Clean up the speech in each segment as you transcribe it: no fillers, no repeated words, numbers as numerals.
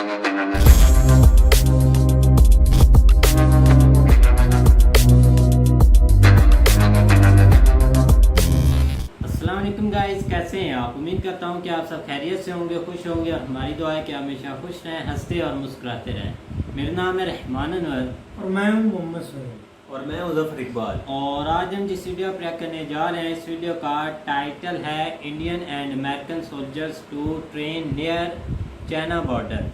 अस्सलामुअलैकुम गाइस, कैसे हैं आप। उम्मीद करता हूं कि आप सब खैरियत से होंगे, खुश होंगे और हमारी दुआ है कि हमेशा खुश रहें, हंसते और मुस्कुराते रहें। मेरा नाम है रहमान अनवर और मैं हूं मोहम्मद सोहेल और मैं मुजफ्फर इकबाल। और आज हम जिस वीडियो पर रिएक्ट करने जा रहे हैं, इस वीडियो का टाइटल है Indian and American soldiers to train near China border.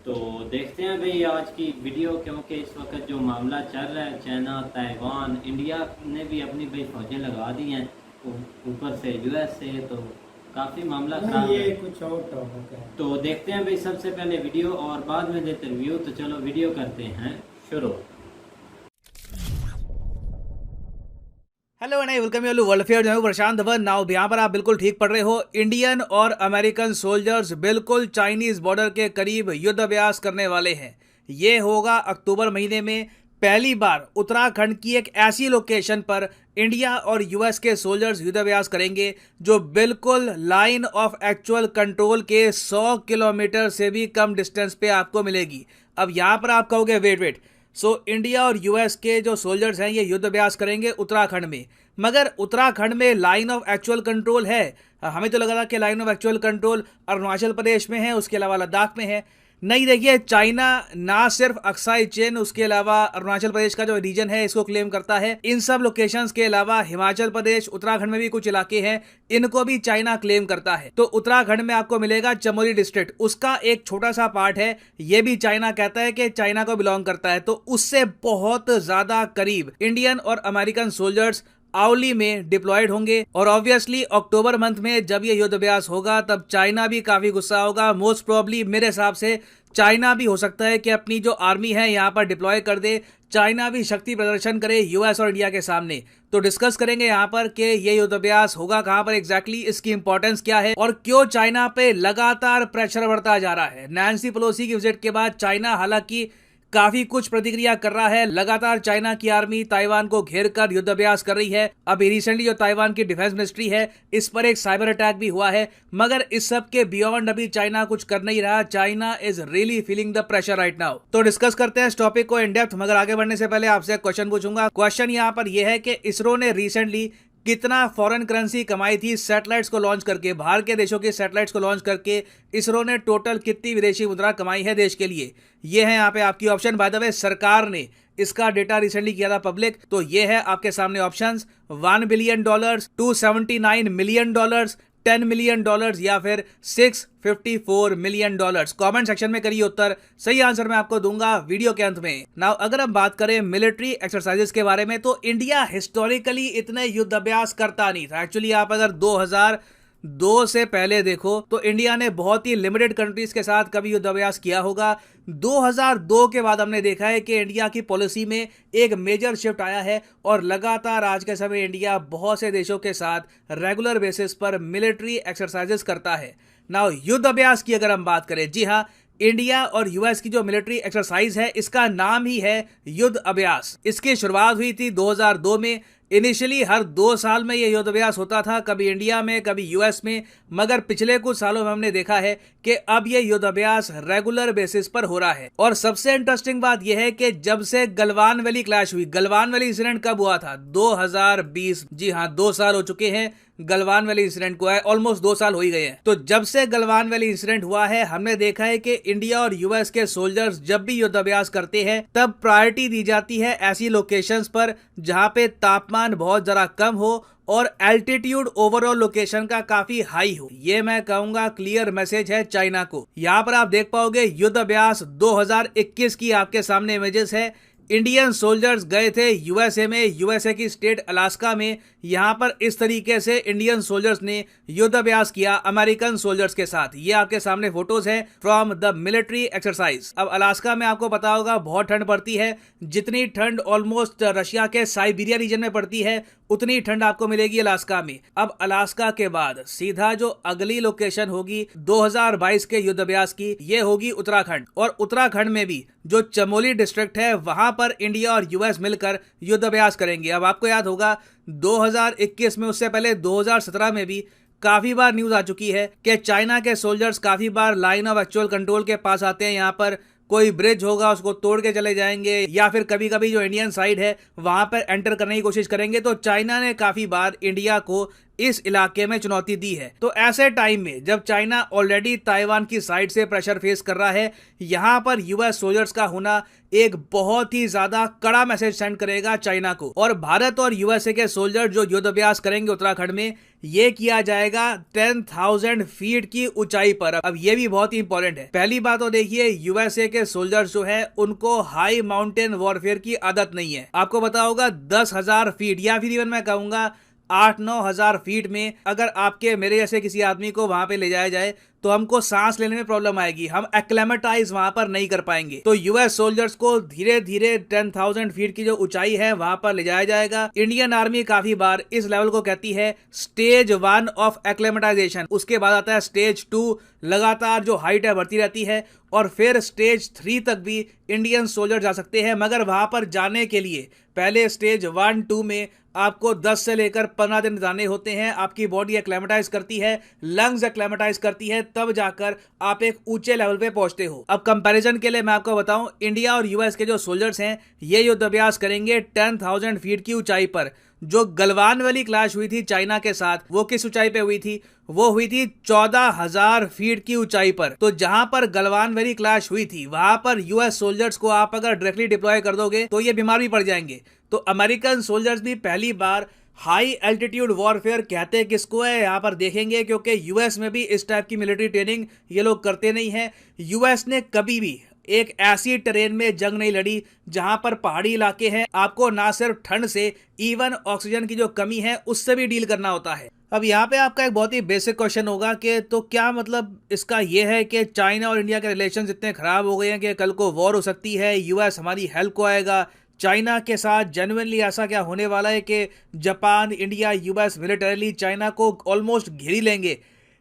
तो देखते हैं भाई आज की वीडियो, क्योंकि इस वक्त जो मामला चल रहा है चाइना, ताइवान, इंडिया ने भी अपनी भाई फौजें लगा दी हैं, ऊपर से यूएस से, तो काफ़ी मामला खराब ये है। कुछ और टॉपिक है। तो देखते हैं भाई सबसे पहले वीडियो और बाद में देते रिव्यू। तो चलो वीडियो करते हैं शुरू। Hello and welcome you world fair. मैं प्रशांत धवन। नाउ यहाँ पर आप बिल्कुल ठीक पढ़ रहे हो। इंडियन और अमेरिकन सोल्जर्स बिल्कुल चाइनीज बॉर्डर के करीब युद्ध अभ्यास करने वाले हैं। ये होगा अक्टूबर महीने में। पहली बार उत्तराखंड की एक ऐसी लोकेशन पर इंडिया और यूएस के सोल्जर्स युद्ध अभ्यास करेंगे जो बिल्कुल लाइन ऑफ एक्चुअल कंट्रोल के 100 किलोमीटर से भी कम डिस्टेंस पे आपको मिलेगी। अब यहाँ पर आप कहोगे वेट, सो इंडिया और यूएस के जो सोल्जर्स हैं ये युद्ध अभ्यास करेंगे उत्तराखंड में, मगर उत्तराखंड में लाइन ऑफ एक्चुअल कंट्रोल है। हमें तो लगा था कि line of actual control Arunachal Pradesh में है, उसके अलावा लद्दाख में है। नहीं, देखिए, चाइना ना सिर्फ अक्साई चेन, उसके अलावा अरुणाचल प्रदेश का जो रीजन है इसको क्लेम करता है। इन सब लोकेशंस के अलावा हिमाचल प्रदेश, उत्तराखंड में भी कुछ इलाके हैं, इनको भी चाइना क्लेम करता है। तो उत्तराखंड में आपको मिलेगा चमोली डिस्ट्रिक्ट, उसका एक छोटा सा पार्ट है, ये भी चाइना कहता है कि चाइना को बिलोंग करता है। तो उससे बहुत ज्यादा करीब इंडियन और अमेरिकन सोल्जर्स आउली में डिप्लॉयड होंगे। और ऑब्वियसली अक्टूबर मंथ में जब ये युद्ध अभ्यास होगा तब चाइना भी काफी गुस्सा होगा। मोस्ट प्रोबेबली मेरे हिसाब से चाइना भी हो सकता है कि अपनी जो आर्मी है यहाँ पर डिप्लॉय कर दे, चाइना भी शक्ति प्रदर्शन करे यूएस और इंडिया के सामने। तो डिस्कस करेंगे यहाँ पर कि ये युद्ध अभ्यास होगा कहाँ पर एग्जैक्टली, इसकी इंपॉर्टेंस क्या है और क्यों चाइना पे लगातार प्रेशर बढ़ता जा रहा है। नैन्सी पेलोसी की विजिट के बाद चाइना हालांकि काफी कुछ प्रतिक्रिया कर रहा है। लगातार चाइना की आर्मी ताइवान को घेर कर युद्ध अभ्यास कर रही है। अभी रिसेंटली जो ताइवान की डिफेंस मिनिस्ट्री है इस पर एक साइबर अटैक भी हुआ है, मगर इस सब के बियॉन्ड अभी चाइना कुछ कर नहीं रहा। China is really feeling the pressure right now. तो डिस्कस करते हैं इस टॉपिक को इन डेप्थ, मगर आगे बढ़ने से पहले आपसे क्वेश्चन पूछूंगा। क्वेश्चन यहाँ पर यह है कि इसरो ने रिसेंटली कितना फॉरेन करेंसी कमाई थी सैटेलाइट्स को लॉन्च करके, बाहर के देशों के सैटेलाइट्स को लॉन्च करके इसरो ने टोटल कितनी विदेशी मुद्रा कमाई है देश के लिए। ये है यहाँ पे आपकी ऑप्शन। बाय द वे सरकार ने इसका डेटा रिसेंटली किया था पब्लिक, तो ये है आपके सामने ऑप्शंस। $1 बिलियन, $279 मिलियन, $10 मिलियन या फिर $654 मिलियन। कमेंट सेक्शन में करिए उत्तर, सही आंसर मैं आपको दूंगा वीडियो के अंत में। नाउ अगर हम बात करें मिलिट्री एक्सरसाइजेस के बारे में, तो इंडिया हिस्टोरिकली इतने युद्ध अभ्यास करता नहीं था। एक्चुअली आप अगर 2002 से पहले देखो तो इंडिया ने बहुत ही लिमिटेड कंट्रीज के साथ कभी युद्ध अभ्यास किया होगा। 2002 के बाद हमने देखा है कि इंडिया की पॉलिसी में एक मेजर शिफ्ट आया है और लगातार आज के समय इंडिया बहुत से देशों के साथ रेगुलर बेसिस पर मिलिट्री एक्सरसाइजेस करता है। नाउ युद्ध अभ्यास की अगर हम बात करें, जी हाँ, इंडिया और यूएस की जो मिलिट्री एक्सरसाइज है इसका नाम ही है युद्ध अभ्यास। इसकी शुरुआत हुई थी 2002 में। इनिशियली हर 2 साल में यह युद्ध अभ्यास होता था, कभी इंडिया में कभी यूएस में, मगर पिछले कुछ सालों में हमने देखा है कि अब यह युद्ध अभ्यास रेगुलर बेसिस पर हो रहा है। और सबसे इंटरेस्टिंग बात यह है कि जब से गलवान वैली क्लैश हुई, गलवान वैली इंसिडेंट कब हुआ था? 2020। जी हाँ, 2 साल हो चुके हैं गलवान वैली इंसिडेंट को है, ऑलमोस्ट 2 साल हो ही गए हैं। तो जब से गलवान वैली इंसिडेंट हुआ है हमने देखा है कि इंडिया और यूएस के सोल्जर्स जब भी युद्ध अभ्यास करते हैं तब प्रायोरिटी दी जाती है ऐसी लोकेशंस पर जहां पे तापमान बहुत जरा कम हो और एल्टीट्यूड ओवरऑल लोकेशन का काफी हाई हो। ये मैं कहूंगा क्लियर मैसेज है चाइना को। यहाँ पर आप देख पाओगे युद्ध अभ्यास 2021 की आपके सामने इमेजेस है। इंडियन सोल्जर्स गए थे यूएसए में, यूएसए की स्टेट अलास्का में। यहाँ पर इस तरीके से इंडियन सोल्जर्स ने युद्ध अभ्यास किया अमेरिकन सोल्जर्स के साथ। ये आपके सामने फोटोज है फ्रॉम द मिलिट्री एक्सरसाइज। अब अलास्का में आपको पता होगा बहुत ठंड पड़ती है, जितनी ठंड ऑलमोस्ट रशिया के साइबेरिया रीजन में पड़ती है उतनी ठंड आपको मिलेगी अलास्का में। अब अलास्का के बाद सीधा जो अगली लोकेशन होगी 2022 के युद्ध अभ्यास की, ये होगी उत्तराखंड। और उत्तराखंड में भी जो चमोली डिस्ट्रिक्ट है वहां पर इंडिया और यूएस मिलकर युद्ध अभ्यास करेंगे। अब आपको याद होगा 2021 में, उससे पहले 2017 में भी काफी बार न्यूज आ चुकी है कि चाइना के सोल्जर्स काफी बार लाइन ऑफ एक्चुअल कंट्रोल के पास आते हैं, यहाँ पर कोई ब्रिज होगा उसको तोड़ के चले जाएंगे, या फिर कभी कभी जो इंडियन साइड है वहां पर एंटर करने की कोशिश करेंगे। तो चाइना ने काफी बार इंडिया को इस इलाके में चुनौती दी है। तो ऐसे टाइम में जब चाइना ऑलरेडी ताइवान की साइड से प्रेशर फेस कर रहा है, यहां पर यूएस सोल्जर्स का होना एक बहुत ही ज्यादा कड़ा मैसेज सेंड करेगा चाइना को। और भारत और यूएसए के सोल्जर जो युद्ध अभ्यास करेंगे उत्तराखंड में, ये किया जाएगा 10,000 फीट की ऊंचाई पर। अब ये भी बहुत ही इंपॉर्टेंट है। पहली बात तो देखिए, यूएसए के सोल्जर्स जो है उनको हाई माउंटेन वॉरफेयर की आदत नहीं है। आपको पता होगा 10,000 फीट या फिर इवन मैं कहूंगा 8-9 हजार फीट में अगर आपके मेरे जैसे किसी आदमी को वहां पे ले जाया जाए तो हमको सांस लेने में प्रॉब्लम आएगी, हम एक्लेमेटाइज वहां पर नहीं कर पाएंगे। तो यूएस सोल्जर्स को धीरे धीरे 10,000 फीट की जो ऊंचाई है वहां पर ले जाया जाएगा। इंडियन आर्मी काफी बार इस लेवल को कहती है स्टेज 1 ऑफ एक्लेमेटाइजेशन। उसके बाद आता है स्टेज 2, लगातार जो हाइट है बढ़ती रहती है, और फिर स्टेज 3 तक भी इंडियन सोल्जर जा सकते हैं। मगर वहां पर जाने के लिए पहले स्टेज 1-2 में आपको 10 से लेकर 15 दिन जाने होते हैं। आपकी बॉडी एक्लेमेटाइज करती है, लंग्स एक्लेमेटाइज करती है, तब जाकर आप एक ऊंचे लेवल पे पहुंचते हो। अब कंपैरिजन के लिए मैं आपको बताऊं, इंडिया और यूएस के जो सोल्जर्स हैं ये युद्ध अभ्यास करेंगे 10,000 फीट की ऊंचाई पर। जो गलवान वैली क्लैश हुई थी चाइना के साथ, वो किस ऊंचाई पे हुई थी? वो हुई थी 14,000 फीट की ऊंचाई पर। तो जहां पर गलवान वैली क्लैश हुई थी वहां पर यूएस सोल्जर्स को आप अगर डायरेक्टली डिप्लॉय कर दोगे तो ये बीमार भी पड़ जाएंगे। तो अमेरिकन सोल्जर्स भी पहली बार हाई एल्टीट्यूड वॉरफेयर कहते किसको है यहाँ पर देखेंगे, क्योंकि यूएस में भी इस टाइप की मिलिट्री ट्रेनिंग ये लोग करते नहीं है। यूएस ने कभी भी एक ऐसी ट्रेन में जंग नहीं लड़ी जहां पर पहाड़ी इलाके हैं, आपको ना सिर्फ ठंड से, इवन ऑक्सीजन की जो कमी है उससे भी डील करना होता है। अब यहाँ पे आपका एक बहुत ही बेसिक क्वेश्चन होगा कि तो क्या मतलब इसका ये है कि चाइना और इंडिया के रिलेशंस इतने खराब हो गए हैं कि कल को वॉर हो सकती है, यूएस हमारी हेल्प को आएगा चाइना के साथ? जेन्युइनली ऐसा क्या होने वाला है कि Japan, India, US militarily China को ऑलमोस्ट घेरी लेंगे?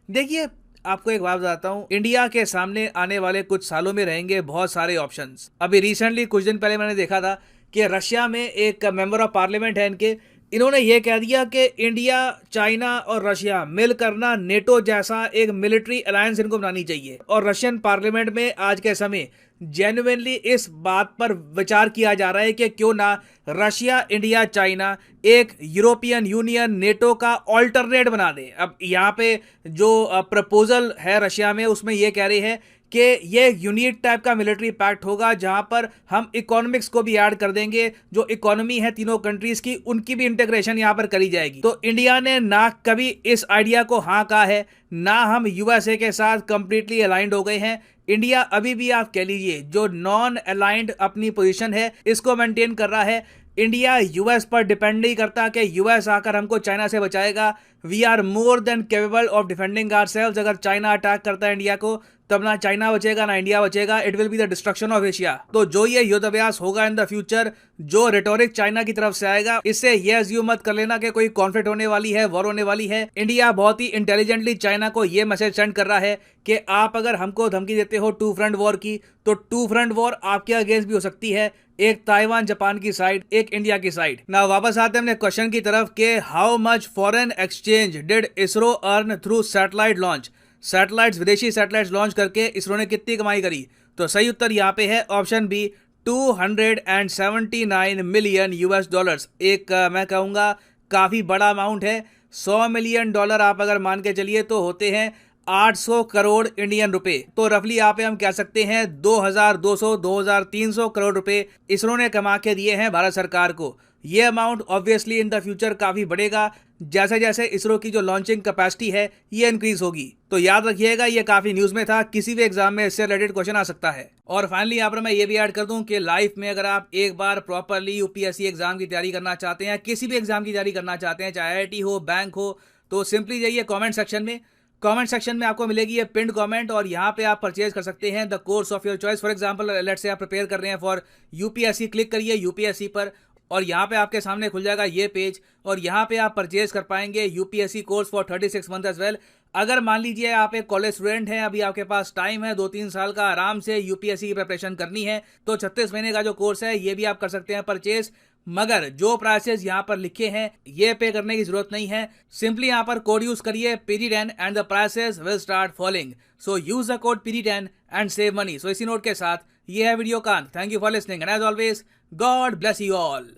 देखिए, आपको एक बात बताता हूं, इंडिया के सामने आने वाले कुछ सालों में रहेंगे बहुत सारे ऑप्शंस। अभी रिसेंटली कुछ दिन पहले मैंने देखा था कि रशिया में एक मेंबर ऑफ पार्लियामेंट है इनके, इन्होंने ये कह दिया कि इंडिया, चाइना और रशिया मिलकर ना नेटो जैसा एक मिलिट्री अलायंस इनको बनानी चाहिए। और रशियन पार्लियामेंट में आज के समय जेन्युइनली इस बात पर विचार किया जा रहा है कि क्यों ना रशिया, इंडिया, चाइना एक यूरोपियन यूनियन, नेटो का ऑल्टरनेट बना दे। अब यहाँ पे जो प्रपोजल है रशिया में, उसमें ये कह रहे हैं कि ये यूनिट टाइप का मिलिट्री पैक्ट होगा जहां पर हम इकोनॉमिक्स को भी ऐड कर देंगे। जो इकोनॉमी है तीनों कंट्रीज की, उनकी भी इंटीग्रेशन यहां पर करी जाएगी। तो इंडिया ने ना कभी इस आइडिया को हाँ कहा है, ना हम यूएसए के साथ कंप्लीटली अलाइंड हो गए हैं। इंडिया अभी भी आप कह लीजिए जो नॉन अलाइंड अपनी पोजीशन है इसको मेंटेन कर रहा है। इंडिया यूएस पर डिपेंड नहीं करता कि यूएस आकर हमको चाइना से बचाएगा। We are more than capable of defending ourselves. अगर चाइना अटैक करता है इंडिया को, तब ना चाइना बचेगा ना इंडिया बचेगा, it will be the destruction of Asia. तो जो ये युद्ध अभ्यास होगा इन द फ्यूचर, जो रेटोरिक चाइना की तरफ से आएगा, इससे ये अज्यूम मत कर लेना कि कोई कॉन्फ्लिक्ट होने वाली है, वॉर होने वाली है। इंडिया बहुत ही इंटेलिजेंटली चाइना को ये मैसेज सेंड कर रहा है कि आप अगर हमको धमकी देते हो 2 फ्रंट वॉर की, तो 2 फ्रंट वॉर आपके अगेंस्ट भी हो सकती है, एक ताइवान जापान की साइड, एक इंडिया की साइड। ना वापस आते हैं अपने क्वेश्चन की तरफ कि how much foreign exchange did ISRO earn through satellite launch? Satellites, विदेशी सैटेलाइट्स लॉन्च करके इसरो ने कितनी कमाई करी? तो सही उत्तर यहाँ पे है option B, 279 million US dollars. एक मैं कहूँगा काफ़ी बड़ा अमाउंट है। 100 मिलियन डॉलर आप अगर मान के चलिए तो होते हैं 800 करोड़ इंडियन रुपए। तो रफली यहाँ पे हम कह सकते हैं 2,200-2,300 करोड़ रुपए इसरो ने कमा के दिए हैं भारत सरकार को। ये amount obviously in the future काफ़ी बढ़ेगा जैसे जैसे इसरो की जो लॉन्चिंग कैपेसिटी है ये इंक्रीज होगी। तो याद रखिएगा, ये काफ़ी न्यूज़ में था, किसी भी एग्जाम में इससे रिलेटेड क्वेश्चन आ सकता है। और फाइनली यहाँ पर मैं ये भी ऐड कर दूं कि लाइफ में अगर आप एक बार प्रॉपरली यूपीएससी एग्जाम की तैयारी करना चाहते हैं, किसी भी एग्जाम की तैयारी करना चाहते हैं, चाहे आईआईटी हो, बैंक हो, तो सिंपली जाइए कमेंट सेक्शन में। कमेंट सेक्शन में आपको मिलेगी ये पिंड कमेंट, और यहाँ पे आप परचेज कर सकते हैं the course of your choice. For example let's say आप प्रिपेयर कर रहे हैं फॉर यूपीएससी, क्लिक करिए यूपीएससी पर और यहाँ पे आपके सामने खुल जाएगा ये पेज, और यहाँ पे आप परचेज कर पाएंगे UPSC course for 36 month as well. अगर मान लीजिए आप एक कॉलेज स्टूडेंट हैं, अभी आपके पास टाइम है 2-3 साल का आराम से यूपीएससी की प्रिपरेशन करनी है, तो 36 महीने का जो कोर्स है ये भी आप कर सकते हैं परचेज। मगर जो प्राइसेस यहाँ पर लिखे हैं ये पे करने की जरूरत नहीं है। सिंपली यहाँ पर कोड यूज करिए PD10 and the prices will start falling. So use the code PD10 and save money. सो इसी नोट के साथ ये है वीडियो का अंत। Thank you for listening and as always God bless you all.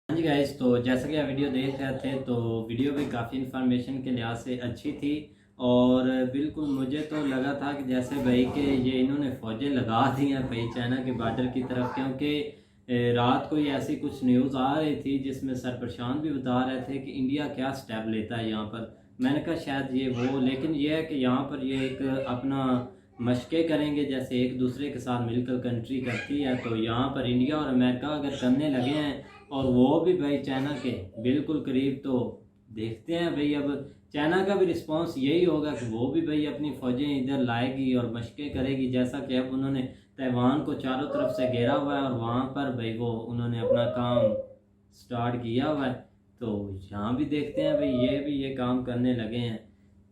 हाँ जी गाइस, तो जैसा कि आप वीडियो देख रहे थे तो वीडियो भी काफ़ी इन्फॉर्मेशन के लिहाज से अच्छी थी और बिल्कुल मुझे तो लगा था कि जैसे भाई कि ये इन्होंने फ़ौजें लगा दी हैं भाई चाइना के बॉर्डर की तरफ, क्योंकि रात को ही ऐसी कुछ न्यूज़ आ रही थी जिसमें सर प्रशांत भी बता रहे थे कि इंडिया क्या स्टेप लेता है यहाँ पर। मैंने कहा शायद ये वो, लेकिन ये है कि यहाँ पर ये एक अपना मशक़ें करेंगे जैसे एक दूसरे के साथ मिलकर कंट्री करती है। तो यहाँ पर इंडिया और अमेरिका अगर करने लगे हैं और वो भी भाई चाइना के बिल्कुल करीब, तो देखते हैं भाई अब चाइना का भी रिस्पांस यही होगा कि वो भी भाई अपनी फ़ौजें इधर लाएगी और मशक़ें करेगी। जैसा कि अब उन्होंने ताइवान को चारों तरफ से घेरा हुआ है और वहाँ पर भाई वो उन्होंने अपना काम स्टार्ट किया हुआ है। तो यहाँ भी देखते हैं भाई ये भी ये काम करने लगे हैं।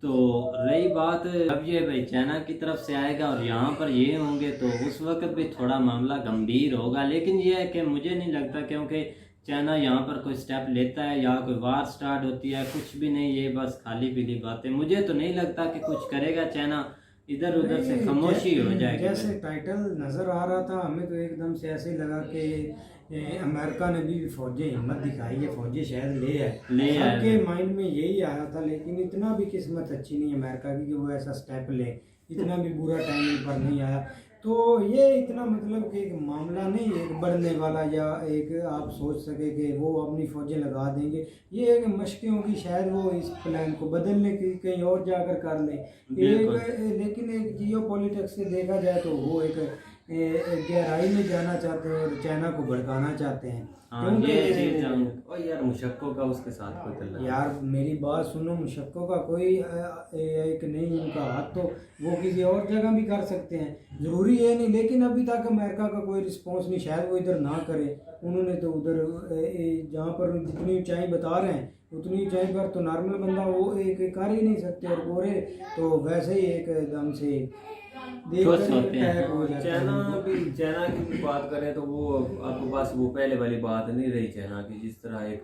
तो रही बात अब ये भाई चाइना की तरफ से आएगा और यहाँ पर ये होंगे तो उस वक्त भी थोड़ा मामला गंभीर होगा। लेकिन ये है कि मुझे नहीं लगता, क्योंकि चाइना यहाँ पर कोई स्टेप लेता है या कोई वार स्टार्ट होती है, कुछ भी नहीं, ये बस खाली पीली बातें। मुझे तो नहीं लगता कि कुछ करेगा चाइना, इधर उधर से खामोशी हो जाएगी। जैसे टाइटल नजर आ रहा था हमें तो एकदम से ऐसे लगा कि अमेरिका ने भी फौजें हिम्मत दिखाई है, फौजें शायद ले आए सबके माइंड में यही आया था। लेकिन इतना भी किस्मत अच्छी नहीं अमेरिका की कि वो ऐसा स्टेप ले, इतना भी बुरा टाइम पर नहीं आया। तो ये इतना मतलब कि एक मामला नहीं एक बढ़ने वाला या एक आप सोच सके कि वो अपनी फौजें लगा देंगे। ये एक मशक़ें होगी, शायद वो इस प्लान को बदलने की कहीं और जाकर कर लें लेकिन एक जियो पॉलिटिक्स से देखा जाए तो वो एक गहराई में जाना चाहते हैं और चाइना को भड़काना चाहते हैं। यार मुशक्कों का उसके साथ कोई तल्ला यार मेरी बात सुनो, मुशक्कों का कोई एक नहीं, उनका हाथ तो वो किसी और जगह भी कर सकते हैं, ज़रूरी है नहीं। लेकिन अभी तक अमेरिका का कोई रिस्पॉन्स नहीं, शायद वो इधर ना करे। उन्होंने तो उधर जहाँ पर जितनी ऊंचाई बता रहे हैं उतनी ऊंचाई पर तो नॉर्मल बंदा वो एक कर ही नहीं सकते और गोरे तो वैसे ही एकदम से चाइना की भी बात करें तो वो आपको पास वो पहले वाली बात नहीं रही चाइना की, जिस तरह एक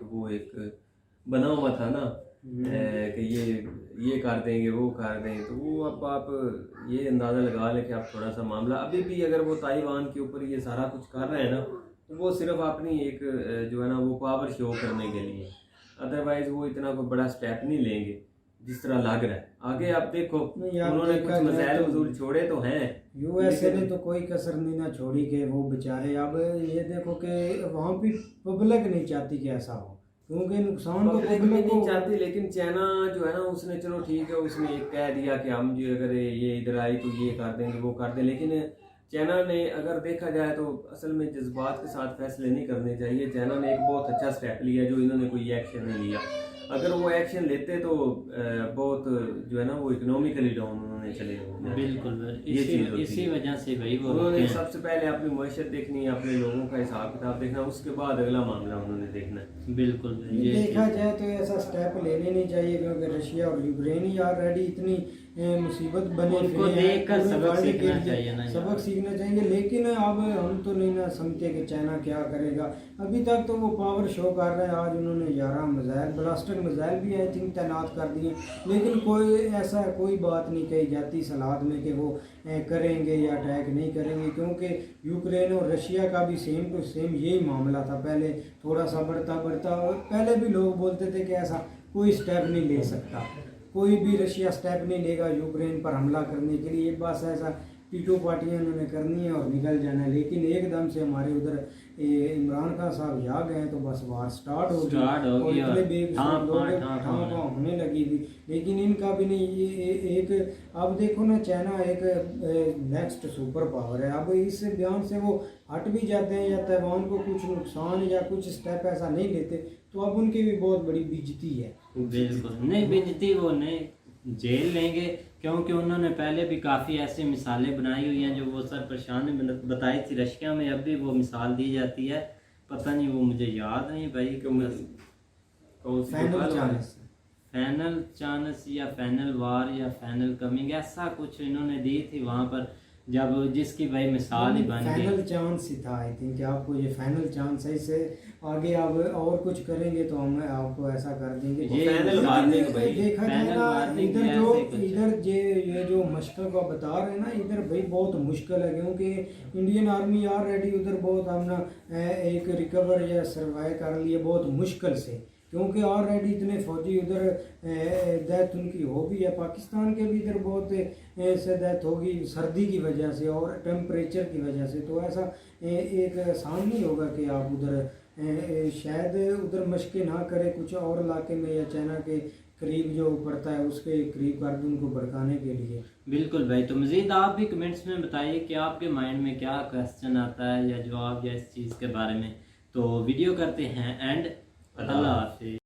बना हुआ था ना कि ये कर देंगे वो कर देंगे। तो वो अब आप ये अंदाज़ा लगा लें कि आप थोड़ा सा मामला अभी भी अगर वो ताइवान के ऊपर ये सारा कुछ कर रहे हैं ना तो वो सिर्फ अपनी एक जो है ना वो पावर शो करने के लिए, अदरवाइज वो इतना कोई बड़ा स्टेप नहीं लेंगे जिस तरह लग रहा है। आगे आप देखो उन्होंने कुछ मसाइल वसूल छोड़े तो हैं, यूएसए ने तो कोई कसर नहीं ना छोड़ी के वो बेचारे। अब ये देखो कि वहाँ भी पब्लिक नहीं चाहती कि ऐसा हो, क्योंकि नुकसान तो पब्लिक नहीं चाहती। लेकिन चाइना जो है ना उसने चलो ठीक है, उसने एक कह दिया कि हम जो अगर ये इधर आई तो ये कर देंगे वो कर दें। लेकिन चाइना ने अगर देखा जाए तो असल में जज्बात के साथ फैसले नहीं करने चाहिए। चाइना ने एक बहुत अच्छा स्टेप लिया जो इन्होंने कोई एक्शन नहीं लिया। अगर वो एक्शन लेते तो बहुत जो है ना वो इकोनॉमिकली डाउन उन्होंने चले गए। बिल्कुल इसी वजह से भाई वो उन्होंने सबसे पहले अपनी मैशत देखनी है, अपने लोगों का हिसाब किताब देखना, उसके बाद अगला मामला उन्होंने देखना है। बिल्कुल ये देखा जाए तो ऐसा स्टेप लेने नहीं चाहिए, क्योंकि रशिया और यूक्रेन ही ऑलरेडी इतनी मुसीबत बने सबक सीखना चाहिए। लेकिन अब हम तो नहीं ना समझते कि चाइना क्या करेगा। अभी तक तो वो पावर शो कर रहे हैं। आज उन्होंने 11 मिसाइल ब्लास्टिक मिसाइल भी आई थिंक तैनात कर दिए, लेकिन कोई ऐसा कोई बात नहीं कही जाती सलाद में कि वो करेंगे या अटैक नहीं करेंगे, क्योंकि यूक्रेन और रशिया का भी सेम टू सेम यही मामला था। पहले थोड़ा सा बढ़ता पहले भी लोग बोलते थे कि ऐसा कोई स्टेप नहीं ले सकता, कोई भी रशिया स्टेप नहीं लेगा यूक्रेन पर हमला करने के लिए, बस ऐसा टीटो पार्टियां उन्होंने करनी है और निकल जाना है। लेकिन एकदम से हमारे उधर इमरान खान साहब आ गए तो बस वार स्टार्ट हो गई और होने लगी थी। लेकिन इनका भी नहीं, ये एक अब देखो ना चाइना एक नेक्स्ट सुपर पावर है। अब इस बयान से वो हट भी जाते हैं या ताइवान को कुछ नुकसान या कुछ स्टेप ऐसा नहीं लेते तो अब उनकी भी बहुत बड़ी बेइज्जती है। बिल्कुल नहीं बेइज्जती, वो नहीं जेल लेंगे, क्योंकि उन्होंने पहले भी काफ़ी ऐसी मिसालें बनाई हुई हैं जो वो सर प्रशांत ने बताई थी रशिया में, अब भी वो मिसाल दी जाती है। पता नहीं, वो मुझे याद नहीं भाई। कौन सी फाइनल भोपाल वाली? चांस। फाइनल चांस या फाइनल वार या फाइनल कमिंग, ऐसा कुछ इन्होंने दी थी वहाँ पर, जब जिसकी भाई मिसाल ही बन फाइनल गई। चांस ही था आई थिंक, आपको ये फाइनल चांस है, इससे आगे आप और कुछ करेंगे तो हम आपको ऐसा कर देंगे। ये फाइनल वार्निंग वार्निंग भाई, देखा जाए फाइनल ना, वार्निंग इधर ऐसे जो कुछ। इधर ये जो मुश्किल का बता रहे हैं ना, इधर भाई बहुत मुश्किल है, क्योंकि इंडियन आर्मी ऑलरेडी उधर बहुत हमने एक रिकवर या सर्वाइव कर लिए बहुत मुश्किल से, क्योंकि ऑलरेडी इतने फौजी उधर डेथ उनकी हो गई है। पाकिस्तान के भी इधर बहुत से डेथ होगी सर्दी की वजह से और टेम्परेचर की वजह से, तो ऐसा एक आसान नहीं होगा कि आप उधर शायद उधर मशक़ें ना करें कुछ और इलाके में या चाइना के करीब जो पड़ता है उसके करीब कर दूँ उनको भड़काने के लिए। बिल्कुल भाई, तो मज़ीद आप भी कमेंट्स में बताइए कि आपके माइंड में क्या क्वेश्चन आता है या जवाब या इस चीज़ के बारे में। तो वीडियो करते हैं एंड अल्लाह हाफिज़।